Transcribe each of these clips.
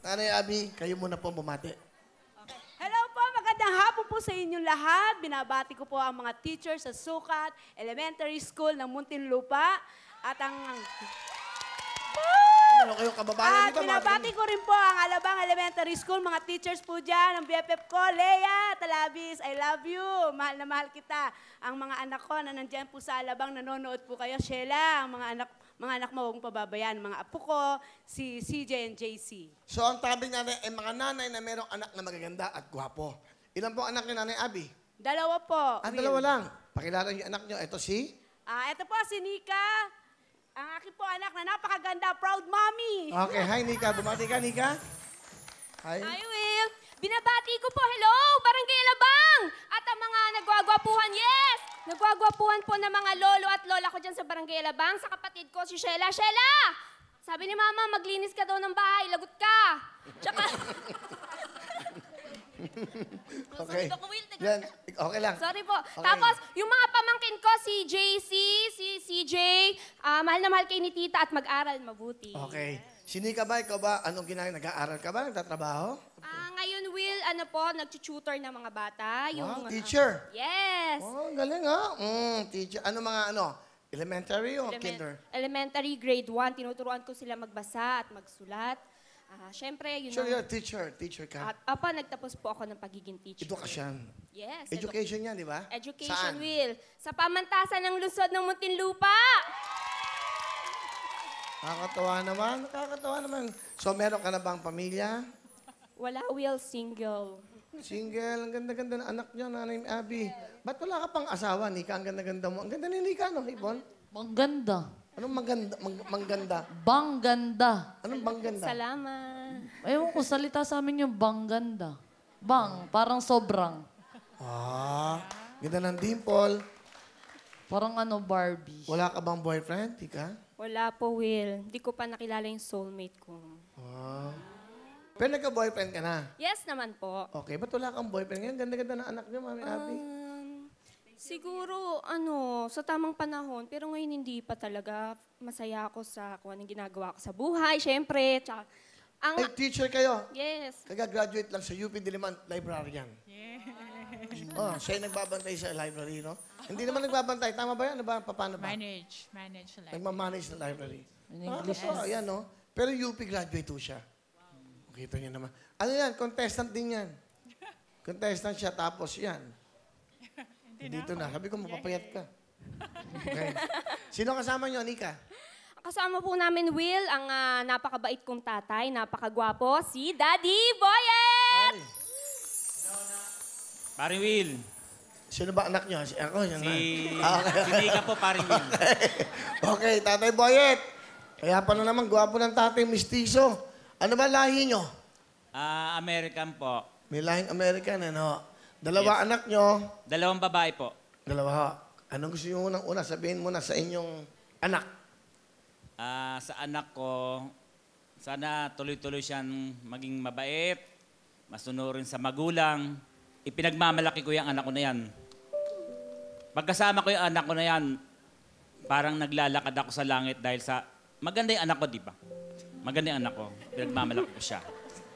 Nanay Abby, kayo muna po bumati. Hello po, magandang hapon po sa inyong lahat. Binabati ko po ang mga teachers sa Sukat Elementary School ng Muntinlupa. At ang... Ano kayong kababayan At dito? binabati ko rin po ang Alabang Elementary School, mga teachers po dyan, ang BFF ko, Leia, Talabis, I love you, mahal na mahal kita. Ang mga anak ko na nandyan po sa Alabang, nanonood po kayo, Sheila, ang mga anak mo, huwag pababayaan, mga apo ko, si CJ and JC. So ang tabi natin ay mga nanay na mayroong anak na magaganda at gwapo. Ilan po anak ni Nanay Abby? Dalawa po. Dalawa lang. Pakilala yung anak nyo. Ito si? Ito po si Nika, ang aking po anak na napakaganda, proud mommy. Okay, hi Nika. Bumati ka, Nika. Hi. Hi, Will. Binabati ko po, hello, Barangay Alabang! At ang mga nagwagwapuhan, yes! Nagwagwapuhan po ng mga lolo at lola ko dyan sa Barangay Alabang, sa kapatid ko, si Sheila. Sheila! Sabi ni Mama, maglinis ka daw ng bahay, lagot ka. Tsaka... Okay. Sorry po, Will. Yan. Okay lang. Sorry po. Okay. Tapos, yung mga pamangkin ko, si JC, si CJ, mahal na mahal kay ni Tita at mag-aral mabuti. Okay. Si Nika ba, ikaw ba, anong ginagawa? Nag-aaral ka ba? Nagtatrabaho? Ngayon, Will, nagtututor ng mga bata. Wow, teacher. Yes. Oh, galing ha. Teacher. Ano mga Elementary o kinder? Elementary, grade 1. Tinuturuan ko sila magbasa at magsulat. Siyempre, yun So you're a teacher. Teacher ka. nagtapos po ako ng pagiging teacher. Edukasyon. Yes. Education yan, di ba? Education, Saan? Will. Sa pamantasan ng lungsod ng Muntinlupa. Nakakatawa naman. Nakakatawa naman. So meron ka na bang pamilya? Wala, Will. Single. Single. Ang ganda-ganda ng anak niyo, Nanay Abby. Ba't wala ka pang asawa, Nika? Ang ganda-ganda mo. Ang ganda ni Nika, no, Ibon? Mangganda. Anong maganda? Mangganda? Bangganda. Anong bangganda? Salamat. Ewan ko, salita sa amin yung bangganda. Bang, parang sobrang. Ganda ng dimple. Parang Barbie. Wala ka bang boyfriend, Tika? Wala po, Will. Hindi ko pa nakilala yung soulmate ko. Pero nagka-boyfriend ka na? Yes naman po. Okay, ba't wala kang boyfriend ngayon? Ganda-ganda ng anak niyo, Mami Abby. Siguro, sa tamang panahon, pero ngayon hindi pa talaga. Masaya ako sa kung anong ginagawa ko sa buhay, syempre. Tsaka, Ay, teacher kayo. yes. Kaya-graduate lang sa UP Diliman, librarian. Siya yung nagbabantay sa library, no? Hindi naman nagbabantay. Tama ba yan? Ano ba? Paano ba? Manage the life. Nagmamanage ng library. In English. Ayan, no? Pero UP graduate ho siya. Kita niyo naman. Ano yan? Contestant din yan. Contestant siya, tapos yan. Dito na. Sabi ko, mapapayat ka. Okay. Sino kasama niyo, Nika? Kasama po namin, Will, ang napakabait kong tatay, napakagwapo, si Daddy Boyet! Ay. Paring Will. Sino ba anak niyo? Ako, yan na. Si Nika po, Paring Will. Okay, Tatay Boyet. Kaya pala naman, gwapo ng tatay, mistiso. Ano ba lahi niyo? American po. May lahing American, ano? Dalawa anak niyo. Dalawang babae po. Dalawa ho. Anong gusto niyo unang-una? Sabihin mo na sa inyong anak. Sa anak ko, sana tuloy-tuloy siyang maging mabait, masunurin sa magulang. Ipinagmamalaki ko yung anak ko na yan. Pagkasama ko yung anak ko na yan, parang naglalakad ako sa langit dahil sa... Maganda yung anak ko, di ba? Maganda yung anak ko. Pinagmamalaki ko siya.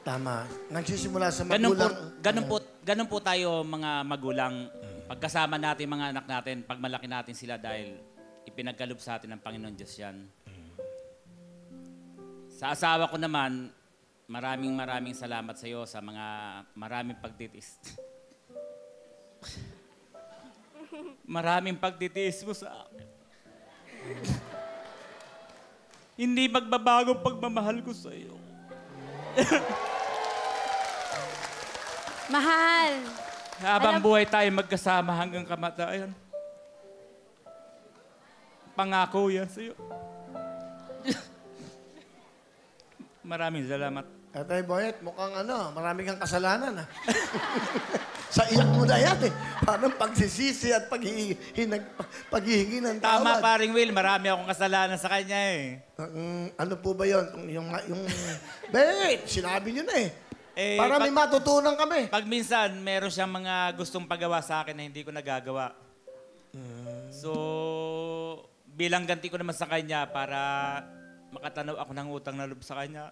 Tama. Nagsisimula sa magulang. Ganun po tayo mga magulang. Pagkasama natin mga anak natin, pagmalaki natin sila dahil ipinagkaloob sa atin ng Panginoon Diyos yan. Sa asawa ko naman, maraming salamat sa iyo sa mga maraming pagtitiis. Maraming pagtitiis mo sa akin. Hindi magbabago pagmamahal ko sa iyo. Mahal. Habang buhay tayo magkasama hanggang kamatayan. Pangako yan sa iyo. Maraming salamat. Tatay Boyet, mukhang marami kang kasalanan, ha? Sa iyak mo na yan, eh. Parang pagsisisi at paghihingi ng tawad. Tama, Paring Will. Marami akong kasalanan sa kanya, eh. Ano po ba yun? Sinabi niyo na, eh. Eh, Para may matutunan kami. Pag minsan, meron siyang mga gustong pagawa sa akin na hindi ko nagagawa. So, bilang ganti ko naman sa kanya para makatanaw ako ng utang na loob sa kanya,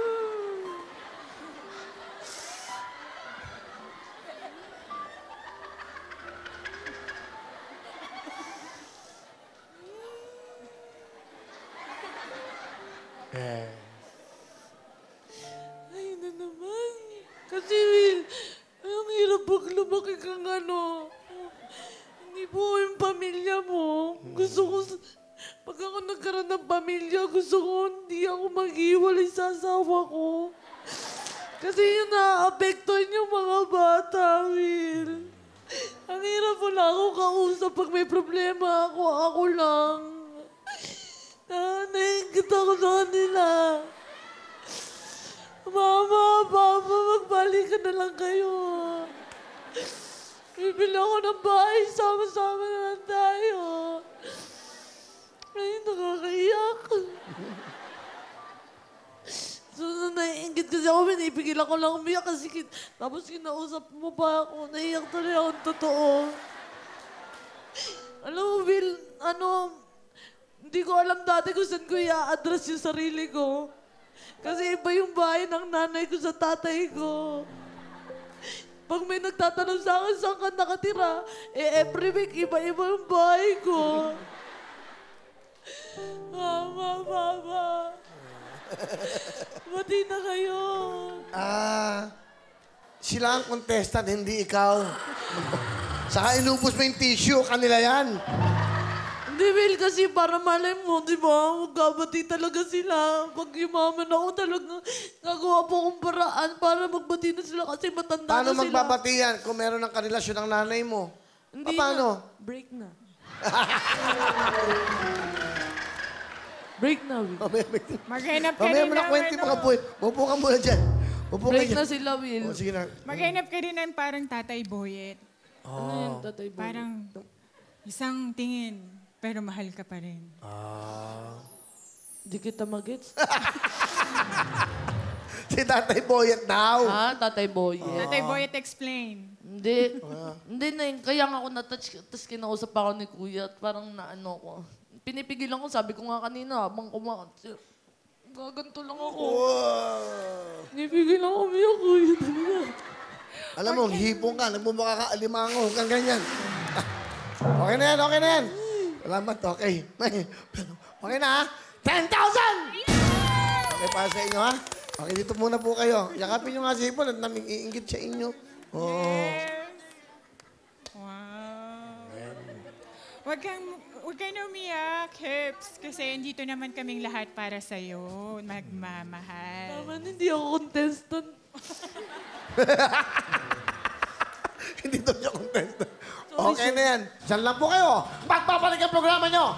Eh. Ay na naman. Kasi Will, ang hirap pag lumaki kang ano. Hindi po yung pamilya mo. Gusto ko, pag ako nagkaroon ng pamilya, gusto ko hindi ako maghiwalay sa asawa ko. Kasi yun naapektuhan yung mga bata, Will. Ang hirap wala akong kausap pag may problema ako lang. Naiingit ako sa kanila. Mama, Papa, magbalikan na lang kayo. Bibili ako ng bahay, sama-sama na lang tayo. Ay, nakakaiyak. So, naiingit kasi ako, pinipigil ako lang umiyak kasi tapos kinausap mo pa ako, naiyak tuloy ako, totoo. Alam mo, Will, hindi ko alam dati kung saan ko i-address yung sarili ko. Kasi iba yung bahay ng nanay ko sa tatay ko. Pag may nagtatanong sa akin, saan ka nakatira? Every week, iba-iba yung bahay ko. Mama, Papa. Bati na kayo. Sila ang contestant, hindi ikaw. Saka inubos mo yung tissue, kanila yan. Hindi, Will, kasi para malay mo, di ba? Magkabati talaga sila. Pag yumaman ako talaga, gagawa po akong paraan para magbati na sila kasi matanda Paano na sila. magbabati yan kung meron ng karelasyon ng nanay mo? Hindi Paano? na. Break na. Break na, Will. Maghanap ka Mamaya rin mo na ng kwento yung mga buhay. Upo ka muna dyan. Upo ka Break dyan. na sila, Will. Oh, sige na. Maghanap ka rin ng parang Tatay Boyet. Ano yun, Tatay Boy? Parang isang tingin, pero mahal ka pa rin. Di kita magets. Si Tatay Boyet daw. Tatay Boy. Tatay Boyet, explain. Hindi. Hindi na yun. Kaya nga ako na-touch, tapos kinausap ako ni Kuya at parang naano ko. Pinipigilan ko, sabi ko nga kanina, habang kumakant. Gaganto lang ako. Pinipigilan ko, umiyak, Kuya. Alam mo, hipong ka, nagmumukha ka alimango, kang ganyan. Okay na yan, okay na yan. Salamat, okay. Okay na, ha? 10,000! Okay para sa inyo, ha? Okay, dito muna po kayo. Yakapin nyo nga si Hipon at naming iingit sa inyo. Wow. Huwag kang umiyak, Hips, kasi dito naman kaming lahat para sa'yo. Magmamahal. Naman, hindi ako contestant. Hindi to siya contestant. Okay na yan. Saan lang po kayo? Magbabalik ang programa nyo.